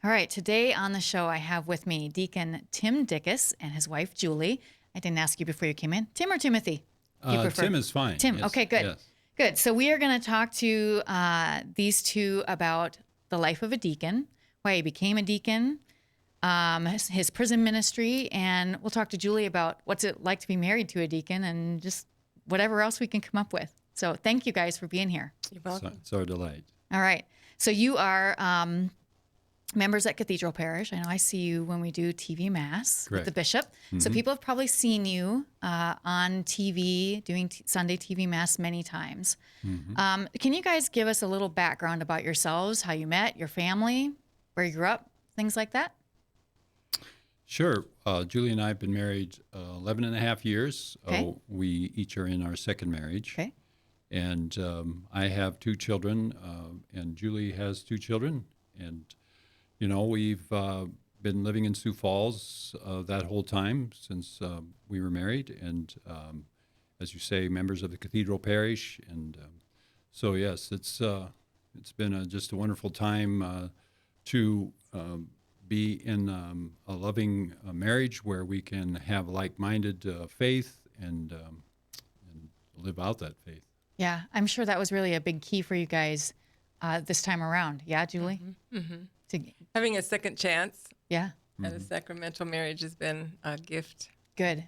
All right, today on the show, I have with me Deacon Tim Dickus and his wife, Julie. I didn't ask you before you came in. Tim or Timothy? You prefer? Tim is fine. Tim, yes, okay, good. Yes. Good. So we are going to talk to these two about the life of a deacon, why he became a deacon, his Prism Ministry, and we'll talk to Julie about what's it like to be married to a deacon and just whatever else we can come up with. So thank you guys for being here. You're welcome. It's our delight. All right. So you are members at Cathedral Parish. I know I see you when we do TV Mass with the bishop. So people have probably seen you on TV doing Sunday TV Mass many times. Can you guys give us a little background about yourselves, how you met, your family, where you grew up, things like that? Sure. Julie and I have been married 11 and a half years. Okay. We each are in our second marriage. Okay. And I have two children, and Julie has two children. And, you know, we've been living in Sioux Falls that whole time since we were married. And, as you say, members of the Cathedral Parish. And so, yes, it's been just a wonderful time to be in a loving marriage where we can have like-minded faith and live out that faith. Yeah, I'm sure that was really a big key for you guys this time around. Yeah, Julie? Having a second chance Yeah, at a sacramental marriage has been a gift. good.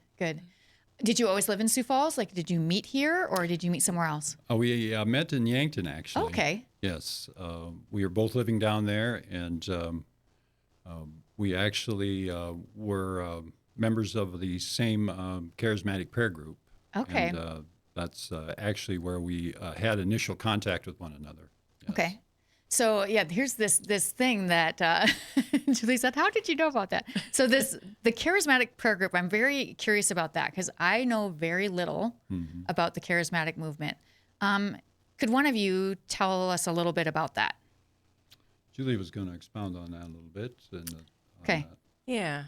Did you always live in Sioux Falls? Like, did you meet here or did you meet somewhere else? We met in Yankton, actually. Okay. Yes. We were both living down there, and we actually were members of the same charismatic prayer group. Okay. And that's actually where we had initial contact with one another. Yes. Okay. So yeah, here's this thing that Julie said. How did you know about that? So the charismatic prayer group. I'm very curious about that because I know very little about the charismatic movement. Could one of you tell us a little bit about that? Julie was going to expound on that a little bit. Okay. Yeah.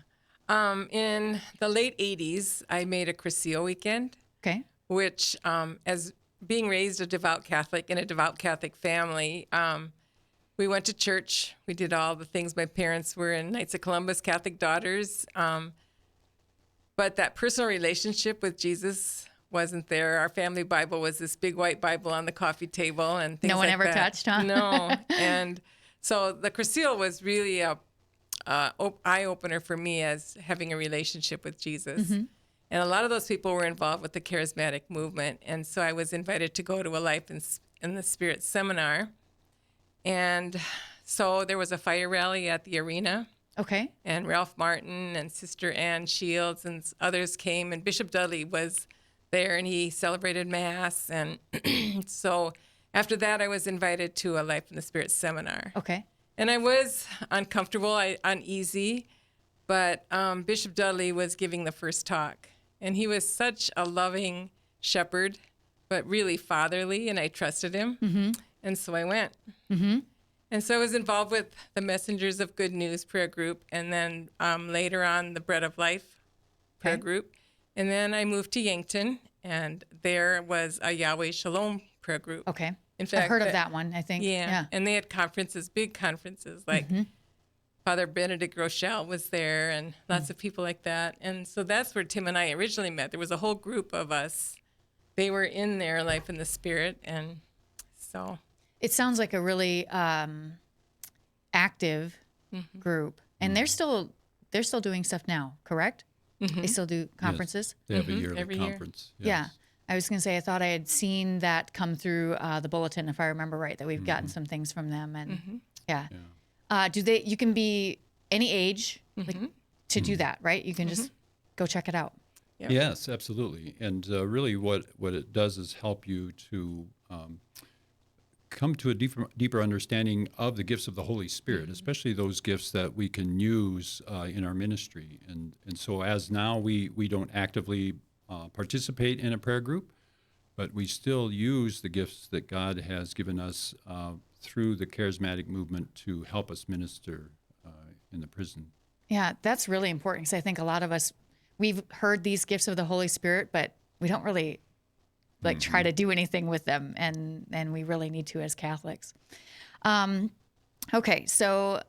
In the late 80s, I made a Crescio weekend, Okay. which, as being raised a devout Catholic in a devout Catholic family, we went to church. We did all the things. My parents were in Knights of Columbus, Catholic Daughters. But that personal relationship with Jesus wasn't there. Our family Bible was this big white Bible on the coffee table and things No one like ever that. touched, huh? No. And so the Crescio was really a eye-opener for me as having a relationship with Jesus. And a lot of those people were involved with the charismatic movement. And so I was invited to go to a Life in the Spirit seminar. And so there was a fire rally at the arena. Okay. And Ralph Martin and Sister Ann Shields and others came. And Bishop Dudley was there, and he celebrated Mass. And so after that, I was invited to a Life in the Spirit seminar. Okay. And I was uncomfortable, uneasy, but Bishop Dudley was giving the first talk. And he was such a loving shepherd, but really fatherly, and I trusted him. And so I went. And so I was involved with the Messengers of Good News prayer group, and then later on the Bread of Life prayer group. And then I moved to Yankton, and there was a Yahweh Shalom prayer group. Okay. In fact, I've heard of that one, I think. Yeah. And they had conferences, big conferences, like Father Benedict Rochelle was there and lots of people like that. And so that's where Tim and I originally met. There was a whole group of us. They were in their Life in the Spirit. And so It sounds like a really active group. And they're still doing stuff now, correct? They still do conferences? Yes. They have a yearly Every year. conference. Yeah. Yes. I was going to say, I thought I had seen that come through the bulletin, if I remember right, that we've gotten some things from them. And yeah. You can be any age like, to do that, right? You can just go check it out. Yep. Yes, absolutely. And really what it does is help you to come to a deeper understanding of the gifts of the Holy Spirit, especially those gifts that we can use in our ministry. And so as now we don't actively participate in a prayer group, but we still use the gifts that God has given us through the charismatic movement to help us minister in the prison. Yeah, that's really important because I think a lot of us, we've heard these gifts of the Holy Spirit, but we don't really try to do anything with them, and we really need to as Catholics. Okay, so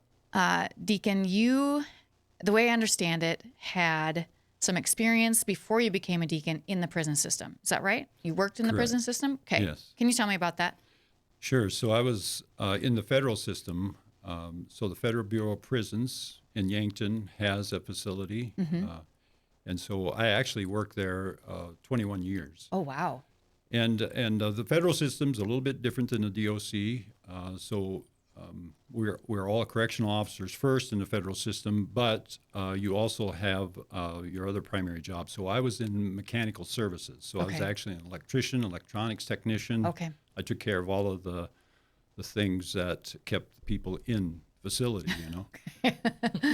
Deacon, the way I understand it, had some experience before you became a deacon in the prison system. Is that right? You worked in the prison system? Okay. Yes. Can you tell me about that? Sure. So I was in the federal system. So the Federal Bureau of Prisons in Yankton has a facility. And so I actually worked there 21 years. Oh, wow. And the federal system's a little bit different than the DOC. We're all correctional officers first in the federal system, but you also have your other primary job. So I was in mechanical services. So I was actually an electrician, electronics technician. Okay. I took care of all of the things that kept people in facility,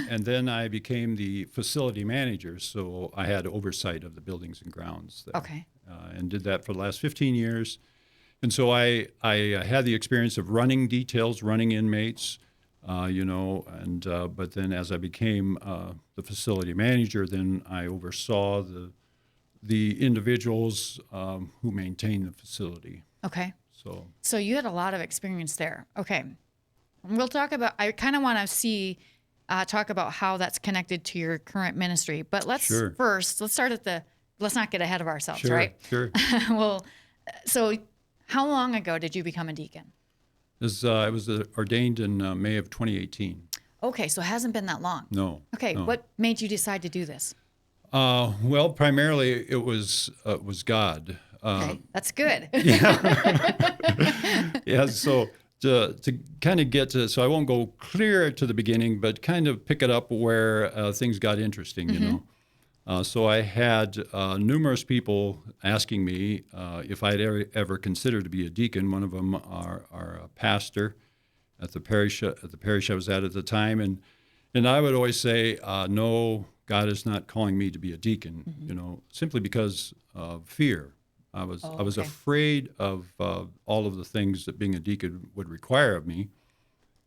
And then I became the facility manager, so I had oversight of the buildings and grounds there. Okay. And did that for the last 15 years. And so I had the experience of running details, running inmates, but then as I became the facility manager, then I oversaw the individuals who maintain the facility. Okay. So you had a lot of experience there. Okay. We'll talk about, I kind of want to talk about how that's connected to your current ministry. But let's start let's not get ahead of ourselves, right? Sure. Well, so how long ago did you become a deacon? I was ordained in May of 2018. Okay, so it hasn't been that long. No. Okay, no. What made you decide to do this? Well, primarily it was God. Okay, that's good. Yeah. So to kind of get to, so I won't go clear to the beginning, but kind of pick it up where things got interesting, So I had numerous people asking me if I'd ever considered to be a deacon. One of them are a pastor at the parish I was at the time, and I would always say, no, God is not calling me to be a deacon, simply because of fear. I was afraid of all of the things that being a deacon would require of me.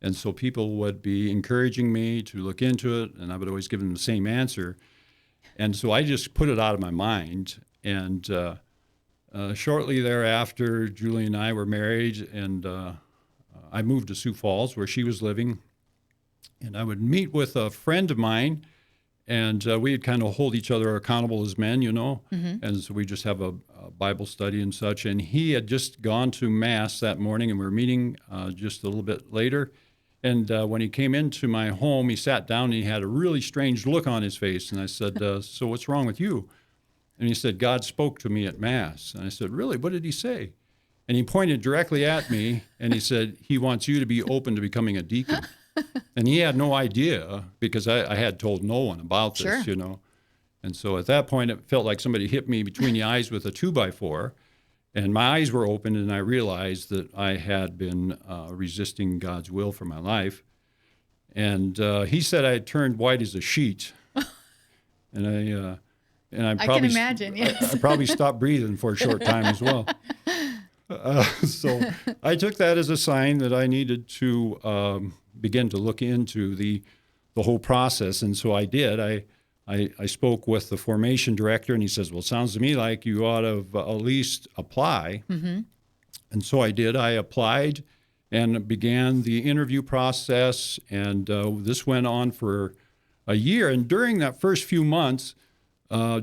And so people would be encouraging me to look into it, and I would always give them the same answer. And so I just put it out of my mind. And shortly thereafter, Julie and I were married, and I moved to Sioux Falls, where she was living. And I would meet with a friend of mine, and we'd kind of hold each other accountable as men, And so we just have a Bible study and such. And he had just gone to Mass that morning, and we were meeting just a little bit later. And when he came into my home, he sat down and he had a really strange look on his face. And I said, so what's wrong with you? And he said, God spoke to me at Mass. And I said, really? What did he say? And he pointed directly at me, and he said, he wants you to be open to becoming a deacon. And he had no idea, because I had told no one about this, And so at that point, it felt like somebody hit me between the eyes with a 2x4. And my eyes were opened, and I realized that I had been resisting God's will for my life. And he said I had turned white as a sheet. And I probably, can imagine, yes. I probably stopped breathing for a short time as well. So I took that as a sign that I needed to begin to look into the whole process. And so I did. I spoke with the formation director, and he says, well, it sounds to me like you ought to at least apply. Mm-hmm. And so I did. I applied and began the interview process, and this went on for a year. And during that first few months,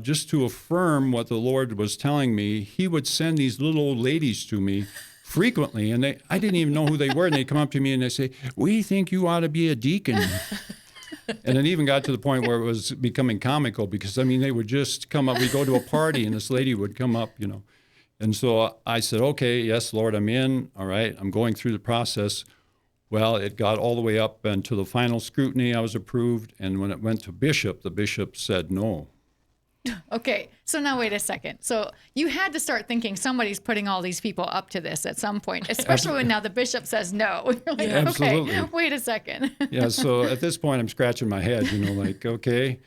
just to affirm what the Lord was telling me, he would send these little old ladies to me frequently, and I didn't even know who they were, and they come up to me and they say, we think you ought to be a deacon. And it even got to the point where it was becoming comical, because, they would just come up. We'd go to a party, and this lady would come up, And so I said, okay, yes, Lord, I'm in. All right, I'm going through the process. Well, it got all the way up, and to the final scrutiny, I was approved. And when it went to bishop, the bishop said no. Okay, so now wait a second. So you had to start thinking somebody's putting all these people up to this at some point, especially when now the bishop says no. You're like, Absolutely. Okay, wait a second. Yeah, so at this point I'm scratching my head, okay.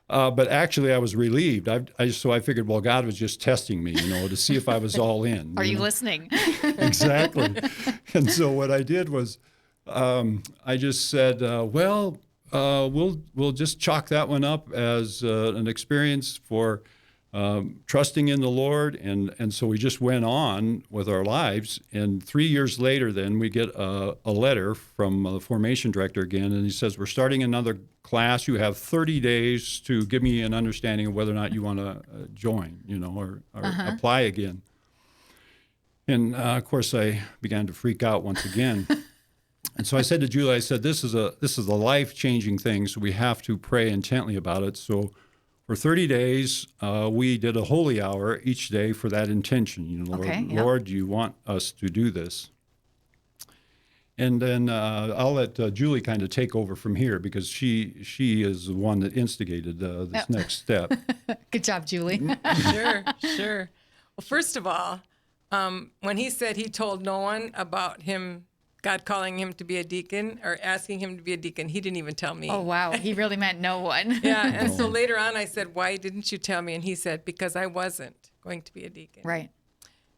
But actually I was relieved. So I figured, well, God was just testing me, to see if I was all in. Are you listening? Exactly. And so what I did was I just said, we'll just chalk that one up as an experience for trusting in the Lord. And so we just went on with our lives. And 3 years later, then we get a letter from the formation director again. And he says, we're starting another class. You have 30 days to give me an understanding of whether or not you want to join, or apply again. And of course, I began to freak out once again. And so I said to Julie, I said, this is a life-changing thing, so we have to pray intently about it. So for 30 days, we did a holy hour each day for that intention. Lord, Okay, yep. Lord, do you want us to do this? And then I'll let Julie kind of take over from here, because she is the one that instigated this next step. Good job, Julie. Sure. Well, first of all, when he said he told no one about him, God calling him to be a deacon or asking him to be a deacon, he didn't even tell me. Oh, wow. He really meant no one. Yeah, and so later on I said, why didn't you tell me? And he said, because I wasn't going to be a deacon. Right.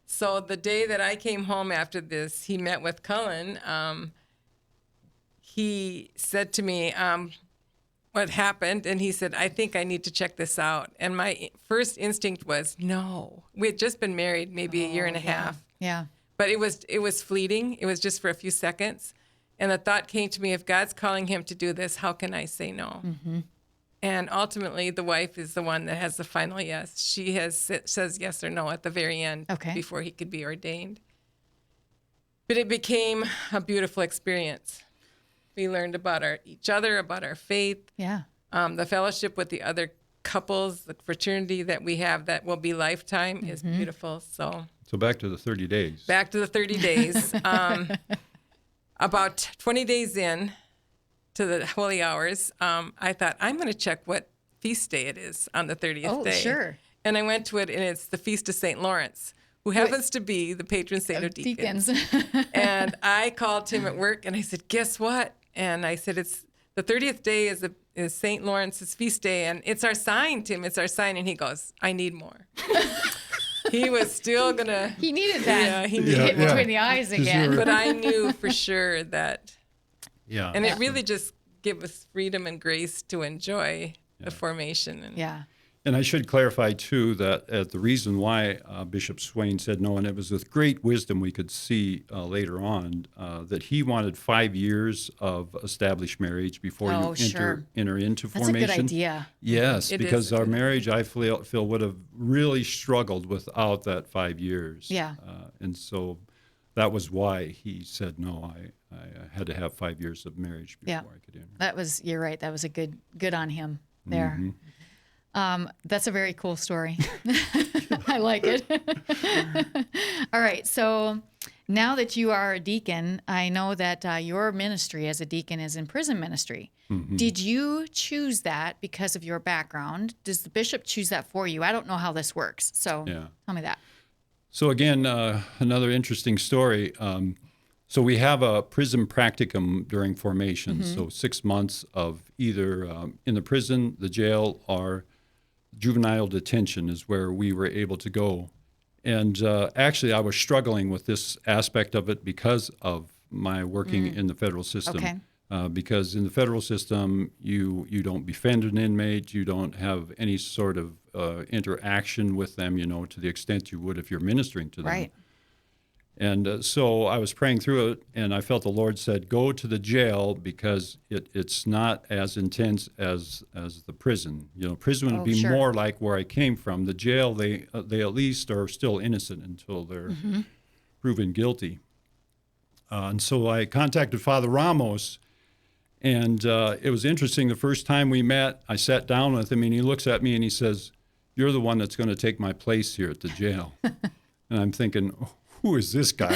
So the day that I came home after this, he met with Cullen. He said to me what happened, and he said, I think I need to check this out. And my first instinct was, no. We had just been married maybe a year and a half. Yeah. But it was fleeting. It was just for a few seconds. And the thought came to me, if God's calling him to do this, how can I say no? Mm-hmm. And ultimately, the wife is the one that has the final yes. She says yes or no at the very end before he could be ordained. But it became a beautiful experience. We learned about each other, about our faith, the fellowship with the other couples, the fraternity that we have that will be lifetime is beautiful. So back to the 30 days. Back to the 30 days. About 20 days in to the holy hours, I thought, I'm going to check what feast day it is on the 30th day. Oh, sure. And I went to it, and it's the Feast of St. Lawrence, who happens to be the patron saint of deacons. And I called Tim at work, and I said, guess what? And I said, it's the 30th day is St. Lawrence's feast day, and it's our sign, Tim. It's our sign. And he goes, I need more. He was still going to... He needed that. Yeah, he needed hit between the eyes again. Sure. But I knew for sure that... Yeah. And it really just gave us freedom and grace to enjoy the formation. And I should clarify, too, that the reason why Bishop Swain said no, and it was with great wisdom we could see later on, that he wanted 5 years of established marriage before you enter into formation. That's a good idea. Yes, because our marriage, I feel, would have really struggled without that 5 years. Yeah. And so that was why he said no. I had to have 5 years of marriage before I could enter. You're right. That was a good on him there. Mm-hmm. That's a very cool story. I like it. All right. So now that you are a deacon, I know that your ministry as a deacon is in prison ministry. Mm-hmm. Did you choose that because of your background? Does the bishop choose that for you? I don't know how this works. So tell me that. So again, another interesting story. So we have a Prism Practicum during formation. Mm-hmm. So 6 months of either in the prison, the jail, or juvenile detention is where we were able to go. And actually, I was struggling with this aspect of it because of my working in the federal system. Okay. Because in the federal system, you don't befriend an inmate, you don't have any sort of interaction with them, to the extent you would if you're ministering to them. Right. And so I was praying through it, and I felt the Lord said, go to the jail because it's not as intense as the prison. Prison would be more like where I came from. The jail, they at least are still innocent until they're proven guilty. And so I contacted Father Ramos, and it was interesting. The first time we met, I sat down with him, and he looks at me and he says, you're the one that's going to take my place here at the jail. And I'm thinking, who is this guy?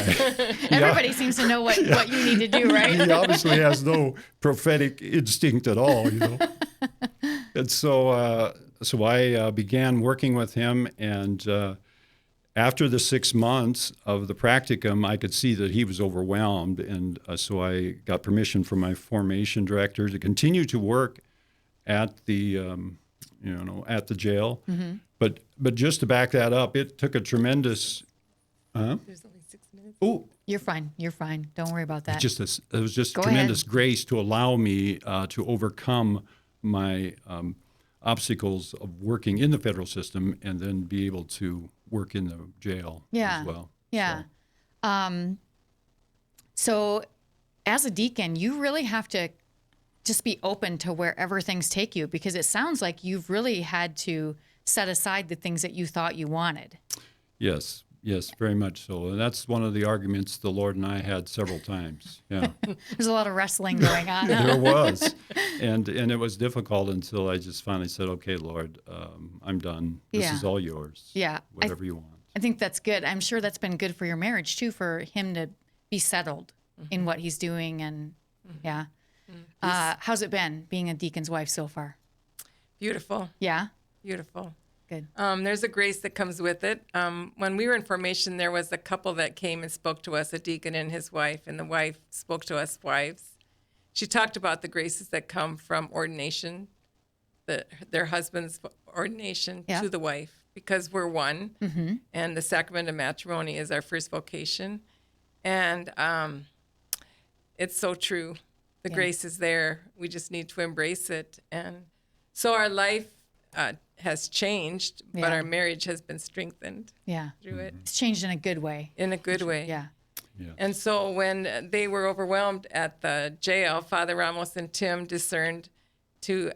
Everybody seems to know what you need to do, right? He obviously has no prophetic instinct at all, And so I began working with him, and after the 6 months of the practicum, I could see that he was overwhelmed, and so I got permission from my formation director to continue to work at the at the jail. Mm-hmm. But just to back that up, it took a tremendous. There's only 6 minutes. Oh, you're fine. Don't worry about that. It was just tremendous grace to allow me to overcome my obstacles of working in the federal system and then be able to work in the jail as well. Yeah. So as a deacon, you really have to just be open to wherever things take you, because it sounds like you've really had to set aside the things that you thought you wanted. Yes, very much so. And that's one of the arguments the Lord and I had several times. Yeah. There's a lot of wrestling going on. There was. And it was difficult until I just finally said, okay, Lord, I'm done. This is all yours. Yeah. Whatever you want. I think that's good. I'm sure that's been good for your marriage too, for him to be settled in what he's doing. And how's it been being a deacon's wife so far? Beautiful. Yeah. Beautiful. Good. There's a grace that comes with it. When we were in formation, there was a couple that came and spoke to us, a deacon and his wife, and the wife spoke to us wives. She talked about the graces that come from ordination, their husband's ordination to the wife, because we're one, and the sacrament of matrimony is our first vocation. And it's so true. The grace is there. We just need to embrace it. And so our life has changed, but our marriage has been strengthened through it. It's changed in a good way. In a good way. Yeah. And so when they were overwhelmed at the jail, Father Ramos and Tim discerned to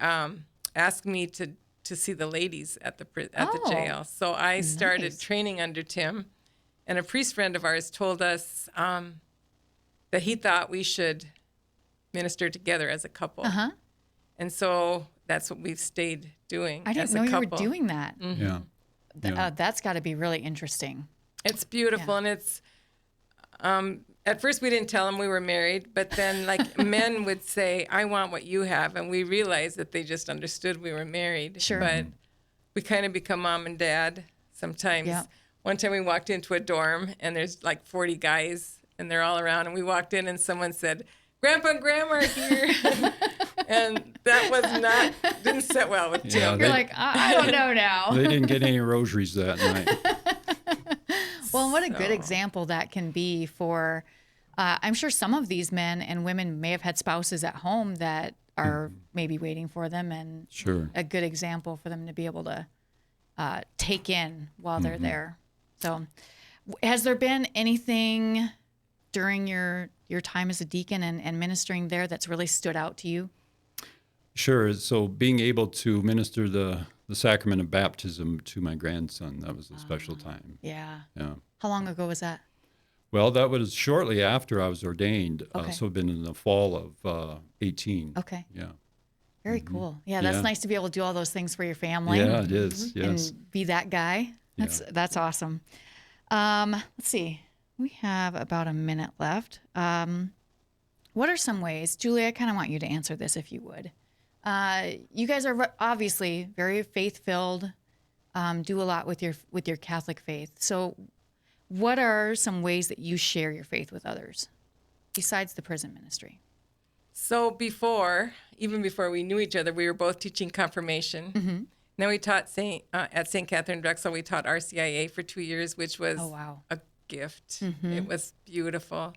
ask me to see the ladies at the jail. So I started training under Tim, and a priest friend of ours told us that he thought we should minister together as a couple. And so that's what we've stayed doing. I didn't know you were doing that. Yeah. That's got to be really interesting. It's beautiful, and it's. At first, we didn't tell them we were married, but then, like, men would say, "I want what you have," and we realized that they just understood we were married. Sure. But we kind of become mom and dad sometimes. Yeah. One time, we walked into a dorm, and there's like 40 guys, and they're all around, and we walked in, and someone said, "Grandpa and Grandma are here," and that didn't sit well with Tim. You're like, I don't know now. They didn't get any rosaries that night. Well, what a good example that can be for, I'm sure some of these men and women may have had spouses at home that are maybe waiting for them, and a good example for them to be able to take in while they're there. So has there been anything during your time as a deacon and ministering there that's really stood out to you? Sure. So being able to minister the sacrament of baptism to my grandson, that was a special time. Yeah. Yeah. How long ago was that? Well, that was shortly after I was ordained. Okay. So it'd been in the fall of 18. Okay. Yeah. Very cool. Yeah, that's nice to be able to do all those things for your family. Yeah, it is. Yes. And be that guy. That's awesome. Let's see. We have about a minute left. What are some ways, Julie, I kind of want you to answer this if you would. You guys are obviously very faith-filled, do a lot with your Catholic faith. So what are some ways that you share your faith with others besides the prison ministry? So even before we knew each other, we were both teaching confirmation. Then we taught at St. Catherine Drexel, we taught RCIA for 2 years, which was a gift. It was beautiful.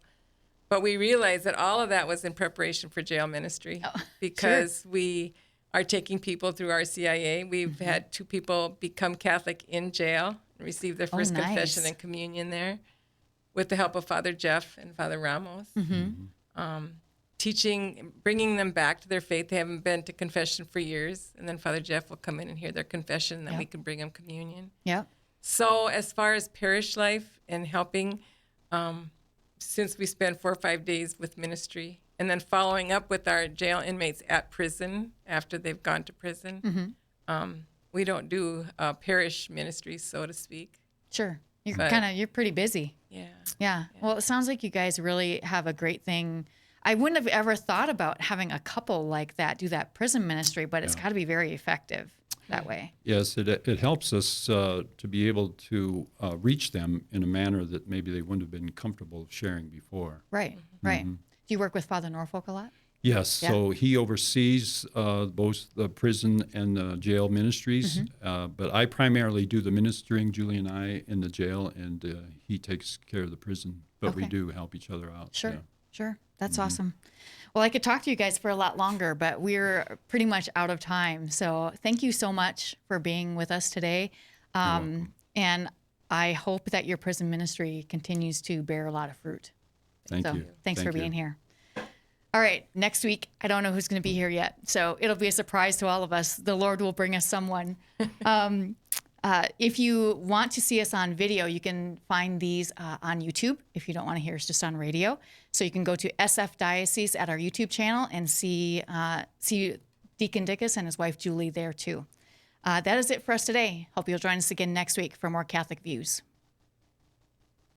But we realized that all of that was in preparation for jail ministry because we are taking people through RCIA. We've had 2 people become Catholic in jail and receive their first confession and communion there with the help of Father Jeff and Father Ramos. Teaching, bringing them back to their faith. They haven't been to confession for years. And then Father Jeff will come in and hear their confession, and then we can bring them communion. Yeah. So as far as parish life and helping, since we spend 4 or 5 days with ministry and then following up with our jail inmates at prison after they've gone to prison, we don't do parish ministry, so to speak. Sure. You're pretty busy. Yeah. Well, it sounds like you guys really have a great thing. I wouldn't have ever thought about having a couple like that do that prison ministry, but it's got to be very effective that way. Yes, it helps us to be able to reach them in a manner that maybe they wouldn't have been comfortable sharing before. Right. Do you work with Father Norfolk a lot? Yes, so he oversees both the prison and the jail ministries, but I primarily do the ministering, Julie and I, in the jail, and he takes care of the prison, but we do help each other out. Sure. That's awesome. Well, I could talk to you guys for a lot longer, but we're pretty much out of time. So thank you so much for being with us today. And I hope that your Prism Ministry continues to bear a lot of fruit. Thank you. Thanks for being here. All right, next week, I don't know who's going to be here yet, so it'll be a surprise to all of us. The Lord will bring us someone. If you want to see us on video, you can find these on YouTube if you don't want to hear us just on radio. So you can go to SF Diocese at our YouTube channel and see Deacon Dickus and his wife Julie there too. That is it for us today. Hope you'll join us again next week for more Catholic Views.